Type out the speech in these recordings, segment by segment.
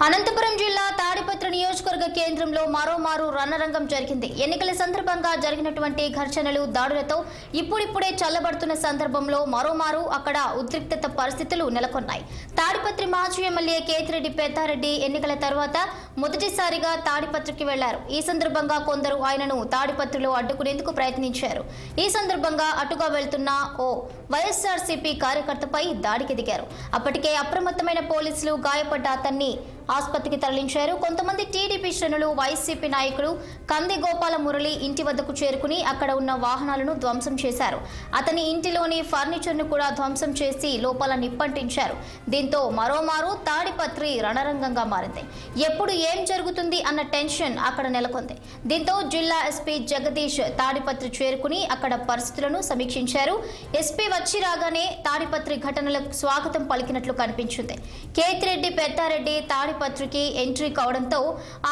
అనంతపురం జిల్లా తాడిపత్రి నియోజకవర్గ కేంద్రంలో మరోమారు రణరంగం జరిగింది. ఎన్నికల సందర్భంగా జరిగినటువంటి ఘర్షణలు, దాడులతో ఇప్పుడిప్పుడే చల్లబడుతున్న సందర్భంలో మరోమారు అక్కడ ఉద్రిక్తత పరిస్థితులు నెలకొన్నాయి. తాడిపత్రి మాజీ ఎమ్మెల్యే కేతిరెడ్డి పెద్దారెడ్డి ఎన్నికల తర్వాత మొదటిసారిగా తాడిపత్రికి వెళ్లారు. ఈ సందర్భంగా కొందరు ఆయనను తాడిపత్రిలో అడ్డుకునేందుకు ప్రయత్నించారు. ఈ సందర్భంగా అటుగా వెళ్తున్న ఓ వైఎస్ఆర్సీపీ కార్యకర్తపై దాడికి దిగారు. అప్పటికే అప్రమత్తమైన పోలీసులు గాయపడ్డ అతన్ని ఆసుపత్రికి తరలించారు. కొంతమంది టీడీపీ శ్రేణులు, వైసీపీ నాయకులు కంది గోపాల మురళి ఇంటి వద్దకు చేరుకుని అక్కడ ఉన్న వాహనాలను ధ్వంసం చేశారు. అతని ఇంటిలోని ఫర్నిచర్ను కూడా ధ్వంసం చేసి లోపల నిప్పంటించారు. దీంతో మరోమారు తాడిపత్రి రణరంగంగా మారింది. ఎప్పుడు ఏం జరుగుతుంది అన్న టెన్షన్ అక్కడ నెలకొంది. దీంతో జిల్లా ఎస్పీ జగదీష్ తాడిపత్రి చేరుకుని అక్కడ పరిస్థితులను సమీక్షించారు. ఎస్పీ వచ్చి రాగానే తాడిపత్రి ఘటనలకు స్వాగతం పలికినట్లు కనిపించింది. కేతిరెడ్డి పెద్దారెడ్డి తాడిపత్రికి ఎంట్రీ కావడంతో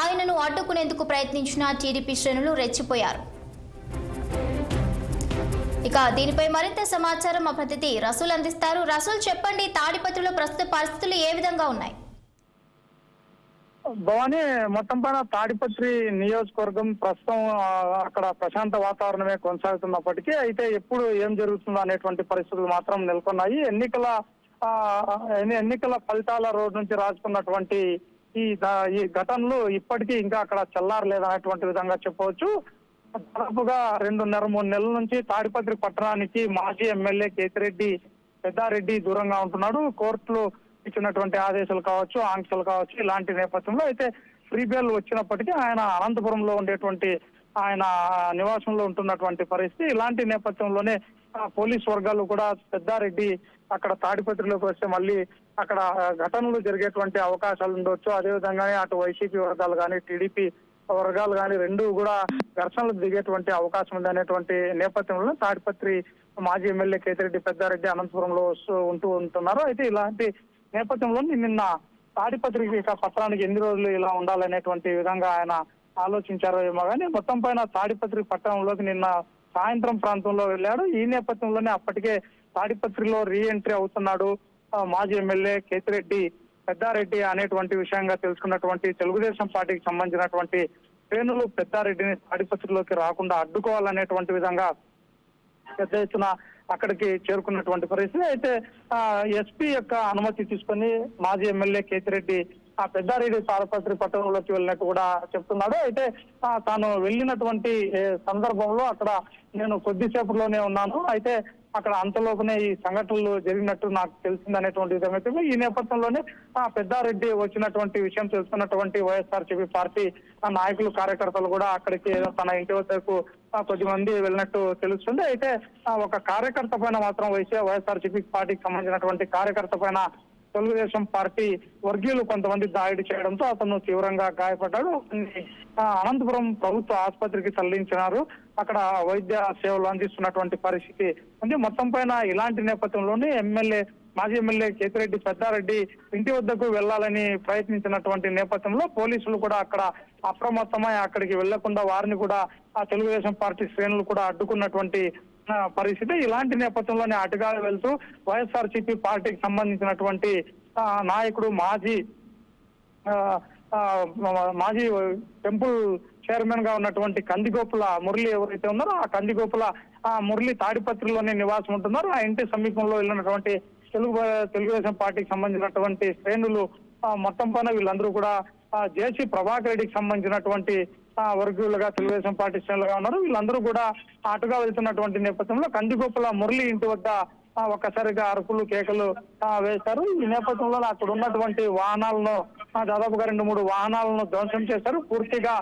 ఆయనను అడ్డుకునేందుకు ప్రయత్నించిన టీడీపీ శ్రేణులు రెచ్చిపోయారు. ఇక దీనిపై మరింత సమాచారం మా ప్రతినిధి రసూల్ అందిస్తారు. రసూల్, చెప్పండి, తాడిపత్రిలో ప్రస్తుత పరిస్థితులు ఏ విధంగా ఉన్నాయి? భవానీ, మొత్తం పైన తాడిపత్రి నియోజకవర్గం ప్రస్తుతం అక్కడ ప్రశాంత వాతావరణమే కొనసాగుతున్నప్పటికీ అయితే ఎప్పుడు ఏం జరుగుతుందో అనేటువంటి పరిస్థితులు మాత్రం నెలకొన్నాయి. ఎన్నికల ఫలితాల రోజు నుంచి రాసుకున్నటువంటి ఈ ఘటనలు ఇప్పటికీ ఇంకా అక్కడ చల్లారలేదనేటువంటి విధంగా చెప్పవచ్చు. దాదాపుగా 2.5-3 నెలల నుంచి తాడిపత్రి పట్టణానికి మాజీ ఎమ్మెల్యే కేతిరెడ్డి పెద్దారెడ్డి దూరంగా ఉంటున్నాడు. కోర్టులు ఇచ్చినటువంటి ఆదేశాలు కావచ్చు, ఆంక్షలు కావచ్చు, ఇలాంటి నేపథ్యంలో అయితే ఫ్రీ బెయిల్ వచ్చినప్పటికీ ఆయన అనంతపురంలో ఉండేటువంటి ఆయన నివాసంలో ఉంటున్నటువంటి పరిస్థితి. ఇలాంటి నేపథ్యంలోనే పోలీస్ వర్గాలు కూడా పెద్దారెడ్డి అక్కడ తాడిపత్రిలోకి వస్తే మళ్ళీ అక్కడ ఘటనలు జరిగేటువంటి అవకాశాలు ఉండొచ్చు. అదేవిధంగానే అటు వైసీపీ వర్గాలు కానీ, టీడీపీ వర్గాలు కానీ రెండు కూడా ఘర్షణలు దిగేటువంటి అవకాశం ఉంది అనేటువంటి నేపథ్యంలో తాడిపత్రి మాజీ ఎమ్మెల్యే కేతిరెడ్డి పెద్దారెడ్డి అనంతపురంలో ఉంటున్నారు. అయితే ఇలాంటి నేపథ్యంలో నిన్న తాడిపత్రికి పట్టణానికి ఎన్ని రోజులు ఇలా ఉండాలనేటువంటి విధంగా ఆయన ఆలోచించారో ఏమో కానీ మొత్తం పైన తాడిపత్రి పట్టణంలోకి నిన్న సాయంత్రం ప్రాంతంలో వెళ్ళాడు. ఈ నేపథ్యంలోనే అప్పటికే తాడిపత్రిలో రీ ఎంట్రీ అవుతున్నాడు మాజీ ఎమ్మెల్యే కేతిరెడ్డి పెద్దారెడ్డి అనేటువంటి విషయంగా తెలుసుకున్నటువంటి తెలుగుదేశం పార్టీకి సంబంధించినటువంటి శ్రేణులు పెద్దారెడ్డిని తాడిపత్రిలోకి రాకుండా అడ్డుకోవాలనేటువంటి విధంగా పెద్ద ఎత్తున అక్కడికి చేరుకున్నటువంటి పరిస్థితి. అయితే ఎస్పీ యొక్క అనుమతి తీసుకొని మాజీ ఎమ్మెల్యే కేతిరెడ్డి ఆ పెద్దారెడ్డి తాడిపత్రి పట్టణంలోకి వెళ్ళినట్టు కూడా చెప్తున్నాడు. అయితే తాను వెళ్ళినటువంటి సందర్భంలో అక్కడ నేను కొద్దిసేపట్లోనే ఉన్నాను, అయితే అక్కడ అంతలోపునే ఈ సంఘటనలు జరిగినట్టు నాకు తెలిసిందనేటువంటి విధంగా ఈ నేపథ్యంలోనే పెద్దారెడ్డి వచ్చినటువంటి విషయం తెలుసుకున్నటువంటి వైఎస్ఆర్సీపీ పార్టీ నాయకులు, కార్యకర్తలు కూడా అక్కడికి తన ఇంటి వద్దకు కొద్దిమంది వెళ్ళినట్టు తెలుస్తుంది. అయితే ఒక కార్యకర్త పైన మాత్రం వైఎస్ఆర్సీపీ పార్టీకి సంబంధించినటువంటి కార్యకర్త పైన తెలుగుదేశం పార్టీ వర్గీయులు కొంతమంది దాడి చేయడంతో అతను తీవ్రంగా గాయపడ్డాడు. అనంతపురం ప్రభుత్వ ఆసుపత్రికి తరలించినారు. అక్కడ వైద్య సేవలు అందిస్తున్నటువంటి పరిస్థితి ఉంది. మొత్తం పైన ఇలాంటి నేపథ్యంలోనే మాజీ ఎమ్మెల్యే కేతిరెడ్డి పెద్దారెడ్డి ఇంటి వద్దకు వెళ్లాలని ప్రయత్నించినటువంటి నేపథ్యంలో పోలీసులు కూడా అక్కడ అప్రమత్తమై అక్కడికి వెళ్లకుండా వారిని కూడా ఆ తెలుగుదేశం పార్టీ శ్రేణులు కూడా అడ్డుకున్నటువంటి పరిస్థితి. ఇలాంటి నేపథ్యంలోనే అటుగా వెళ్తూ వైఎస్ఆర్సీపీ పార్టీకి సంబంధించినటువంటి నాయకుడు మాజీ టెంపుల్ చైర్మన్ గా ఉన్నటువంటి కందిగోపుల మురళి ఎవరైతే ఉన్నారో ఆ కందిగోపుల మురళి తాడిపత్రిలోనే నివాసం ఉంటున్నారు. ఆ ఇంటి సమీపంలో వెళ్ళినటువంటి తెలుగుదేశం పార్టీకి సంబంధించినటువంటి శ్రేణులు మొత్తం పైన వీళ్ళందరూ కూడా జేసీ ప్రభాకర్ రెడ్డికి సంబంధించినటువంటి వర్గీయులుగా తెలుగుదేశం పార్టీ శ్రేణులుగా ఉన్నారు. వీళ్ళందరూ కూడా అటుగా వెళ్తున్నటువంటి నేపథ్యంలో కందిగోపుల మురళి ఇంటి వద్ద ఒక్కసారిగా అరుపులు, కేకలు వేశారు. ఈ నేపథ్యంలో అక్కడ ఉన్నటువంటి వాహనాలను దాదాపుగా 2-3 వాహనాలను ధ్వంసం చేశారు. పూర్తిగా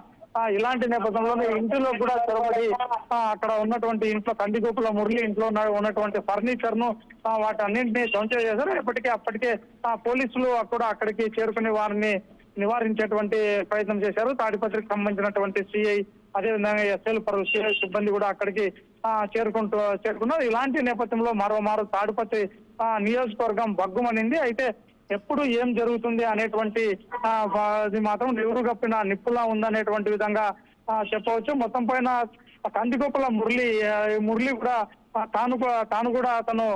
ఇలాంటి నేపథ్యంలోనే ఇంటిలో కూడా చొరబడి అక్కడ ఉన్నటువంటి ఇంట్లో కందిగోపుల మురళి ఇంట్లో ఉన్నటువంటి ఫర్నిచర్ ను వాటన్నింటినీ ధ్వంసం చేశారు. అప్పటికే పోలీసులు కూడా అక్కడికి చేరుకుని వారిని నివారించేటువంటి ప్రయత్నం చేశారు. తాడిపత్రికి సంబంధించినటువంటి సిఐ, అదేవిధంగా ఎస్ఎల్ సిఐ సిబ్బంది కూడా అక్కడికి చేరుకున్నారు. ఇలాంటి నేపథ్యంలో మరోమారు తాడిపత్రి నియోజకవర్గం బగ్గుమనింది. అయితే ఎప్పుడు ఏం జరుగుతుంది అనేటువంటి అది మాత్రం నివురు గప్పిన నిప్పులా ఉందనేటువంటి విధంగా చెప్పవచ్చు. మొత్తం పైన కందిగోపుల మురళి కూడా తాను కూడా అతను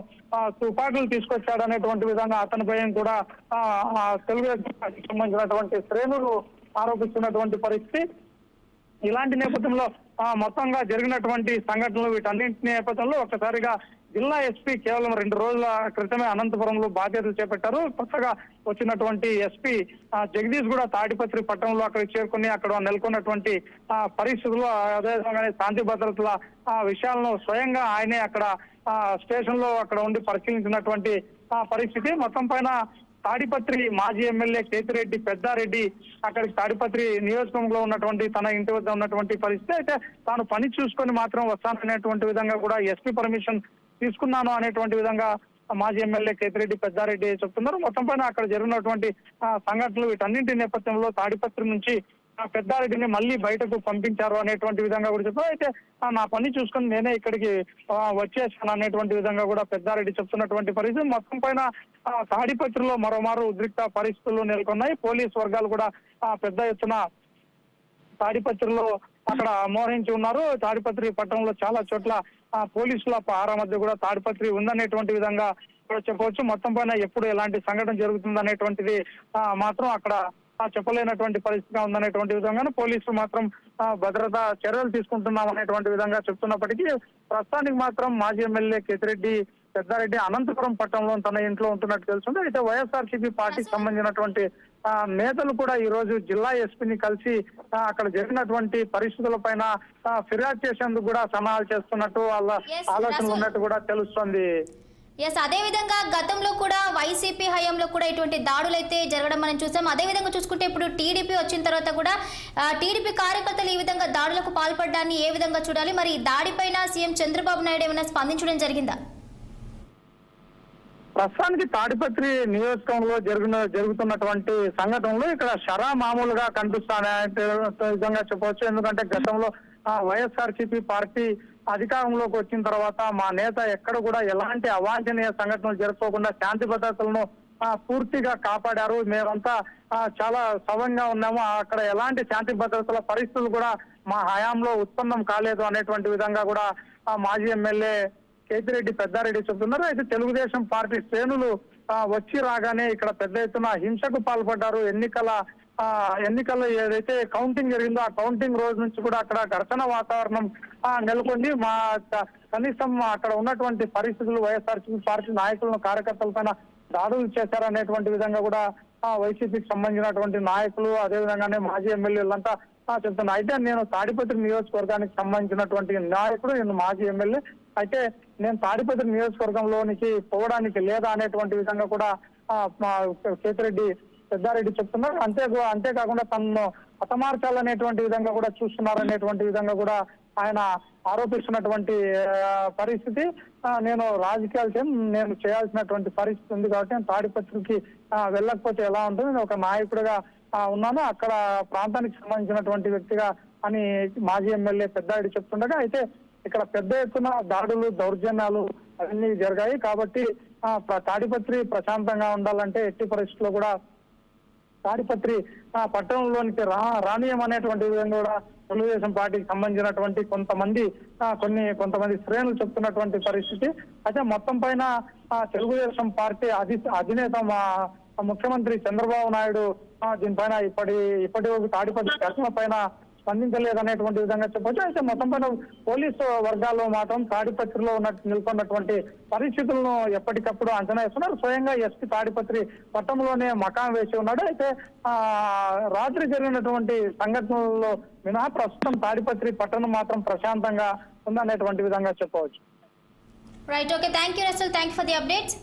తుపాకులు తీసుకొచ్చాడు అనేటువంటి విధంగా అతనిపై కూడా తెలుగుదేశం పార్టీకి సంబంధించినటువంటి శ్రేణులు ఆరోపిస్తున్నటువంటి పరిస్థితి. ఇలాంటి నేపథ్యంలో మొత్తంగా జరిగినటువంటి సంఘటనలు వీటన్నింటి నేపథ్యంలో ఒక్కసారిగా జిల్లా ఎస్పీ కేవలం 2 రోజుల క్రితమే అనంతపురంలో బాధ్యతలు చేపట్టారు. కొత్తగా వచ్చినటువంటి ఎస్పీ జగదీష్ కూడా తాడిపత్రి పట్టణంలో అక్కడికి చేరుకుని అక్కడ నెలకొన్నటువంటి పరిస్థితులు అదేవిధంగానే శాంతి భద్రతల విషయాలను స్వయంగా ఆయనే అక్కడ స్టేషన్ లో అక్కడ ఉండి పరిశీలించినటువంటి పరిస్థితి. మొత్తం పైన తాడిపత్రి మాజీ ఎమ్మెల్యే కేతిరెడ్డి పెద్దారెడ్డి అక్కడికి తాడిపత్రి నియోజకవర్గంలో ఉన్నటువంటి తన ఇంటి వద్ద ఉన్నటువంటి పరిస్థితి. అయితే తాను పని చూసుకొని మాత్రం వస్తాననేటువంటి విధంగా కూడా ఎస్పీ పర్మిషన్ తీసుకున్నాను అనేటువంటి విధంగా మాజీ ఎమ్మెల్యే కేతిరెడ్డి పెద్దారెడ్డి చెప్తున్నారు. మొత్తం పైన అక్కడ జరిగినటువంటి సంఘటనలు వీటన్నింటి నేపథ్యంలో తాడిపత్రి నుంచి పెద్దారెడ్డిని మళ్ళీ బయటకు పంపించారు అనేటువంటి విధంగా కూడా చెప్పారు. అయితే నా పని చూసుకొని నేనే ఇక్కడికి వచ్చేసాను అనేటువంటి విధంగా కూడా పెద్దారెడ్డి చెప్తున్నటువంటి పరిస్థితి. మొత్తం పైన తాడిపత్రిలో మరోమారు ఉద్రిక్త పరిస్థితులు నెలకొన్నాయి. పోలీసు వర్గాలు కూడా పెద్ద ఎత్తున తాడిపత్రిలో అక్కడ మోహరించి ఉన్నారు. తాడిపత్రి పట్టణంలో చాలా చోట్ల పోలీసుల పహారా మధ్య కూడా తాడిపత్రి ఉందనేటువంటి విధంగా కూడా చెప్పవచ్చు. మొత్తం పైన ఎప్పుడు ఎలాంటి సంఘటన జరుగుతుంది అనేటువంటిది మాత్రం అక్కడ చెప్పలేనటువంటి పరిస్థితిగా ఉందనేటువంటి విధంగా పోలీసులు మాత్రం భద్రతా చర్యలు తీసుకుంటున్నాం అనేటువంటి విధంగా చెప్తున్నప్పటికీ ప్రస్తుతానికి మాత్రం మాజీ ఎమ్మెల్యే కేతిరెడ్డి పెద్దారెడ్డి అనంతపురం పట్టణంలో తన ఇంట్లో ఉంటున్నట్టు తెలుస్తుంది. అయితే వైఎస్ఆర్సీపీ పార్టీకి సంబంధించినటువంటి నేతలు కూడా ఈ రోజు జిల్లా ఎస్పీని కలిసి అక్కడ జరిగినటువంటి పరిస్థితుల పైన ఫిర్యాదు చేసేందుకు కూడా సన్నాహాలు చేస్తున్నట్టు వాళ్ళ ఆలోచనలు ఉన్నట్టు కూడా తెలుస్తుంది. అదే విధంగా గతంలో కూడా వైసీపీ హయాంలో కూడా ఇటువంటి దాడులు అయితే జరగడం మనం చూసాం. అదే విధంగా చూసుకుంటే ఇప్పుడు టీడీపీ వచ్చిన తర్వాత కూడా టీడీపీ కార్యకర్తలు ఈ విధంగా దాడులకు పాల్పడడాన్ని ఏ విధంగా చూడాలి? మరి దాడిపైన సీఎం చంద్రబాబు నాయుడు ఏమైనా స్పందించడం జరిగిందా? ప్రస్తుతానికి తాడిపత్రి నియోజకవర్గంలో జరుగుతున్నటువంటి సంఘటనలు ఇక్కడ షరా మామూలుగా కనిపిస్తానే విధంగా చెప్పవచ్చు. ఎందుకంటే గతంలో వైఎస్ఆర్సీపీ పార్టీ అధికారంలోకి వచ్చిన తర్వాత మా నేత ఎక్కడ కూడా ఎలాంటి అవాంఛనీయ సంఘటనలు జరుపుకోకుండా శాంతి భద్రతలను పూర్తిగా కాపాడారు. మేమంతా చాలా సవంగా ఉన్నాము. అక్కడ ఎలాంటి శాంతి భద్రతల పరిస్థితులు కూడా మా హయాంలో ఉత్పన్నం కాలేదు అనేటువంటి విధంగా కూడా మాజీ ఎమ్మెల్యే కేతిరెడ్డి పెద్దారెడ్డి చెబుతున్నారు. అయితే తెలుగుదేశం పార్టీ శ్రేణులు వచ్చి రాగానే ఇక్కడ పెద్ద ఎత్తున హింసకు పాల్పడ్డారు. ఎన్నికల్లో ఏదైతే కౌంటింగ్ జరిగిందో ఆ కౌంటింగ్ రోజు నుంచి కూడా అక్కడ ఘర్షణ వాతావరణం నెలకొంది. కనీసం అక్కడ ఉన్నటువంటి పరిస్థితులు వైఎస్ఆర్సీపీ పార్టీ నాయకులను కార్యకర్తల పైన దాడులు చేశారనేటువంటి విధంగా కూడా వైసీపీకి సంబంధించినటువంటి నాయకులు అదేవిధంగానే మాజీ ఎమ్మెల్యేలంతా చెప్తున్నారు. అయితే నేను తాడిపత్రి నియోజకవర్గానికి సంబంధించినటువంటి నాయకుడు, నేను మాజీ ఎమ్మెల్యే, అయితే నేను తాడిపత్రి నియోజకవర్గంలోనికి పోవడానికి లేదా అనేటువంటి విధంగా కూడా కేతిరెడ్డి పెద్దారెడ్డి చెప్తున్నారు. అంతేకాకుండా తనను హతమార్చాలనేటువంటి విధంగా కూడా చూస్తున్నారనేటువంటి విధంగా కూడా ఆయన ఆరోపిస్తున్నటువంటి పరిస్థితి. నేను రాజకీయాలు నేను చేయాల్సినటువంటి పరిస్థితి ఉంది కాబట్టి నేను తాడిపత్రికి వెళ్ళకపోతే ఎలా ఉంటుంది, నేను ఒక నాయకుడిగా ఉన్నాను, అక్కడ ప్రాంతానికి సంబంధించినటువంటి వ్యక్తిగా అని మాజీ ఎమ్మెల్యే పెద్దారెడ్డి చెప్తుండగా, అయితే ఇక్కడ పెద్ద ఎత్తున దాడులు దౌర్జన్యాలు అవన్నీ జరిగాయి. కాబట్టి తాడిపత్రి ప్రశాంతంగా ఉండాలంటే ఎట్టి పరిస్థితుల్లో కూడా తాడిపత్రి పట్టణంలోనికి రానియమనేటువంటి విధంగా కూడా తెలుగుదేశం పార్టీకి సంబంధించినటువంటి కొంతమంది శ్రేణులు చెప్తున్నటువంటి పరిస్థితి. అయితే మొత్తం పైన తెలుగుదేశం పార్టీ అధినేత ముఖ్యమంత్రి చంద్రబాబు నాయుడు దీనిపైన ఇప్పటి వరకు తాడిపత్రి ఘటన పైన స్పందించలేదనేటువంటి విధంగా చెప్పొచ్చు. అయితే మొత్తం పైన పోలీసు వర్గాల్లో మాత్రం తాడిపత్రిలో నెలకొన్నటువంటి పరిస్థితులను ఎప్పటికప్పుడు అంచనా వేస్తున్నారు. స్వయంగా ఎస్పీ తాడిపత్రి పట్టణంలోనే మకాం వేసి ఉన్నాడు. అయితే రాత్రి జరిగినటువంటి సంఘటనల్లో మినహా ప్రస్తుతం తాడిపత్రి పట్టణం మాత్రం ప్రశాంతంగా ఉందనేటువంటి విధంగా చెప్పవచ్చు. Right, okay, thank you Russell, thank you for the updates.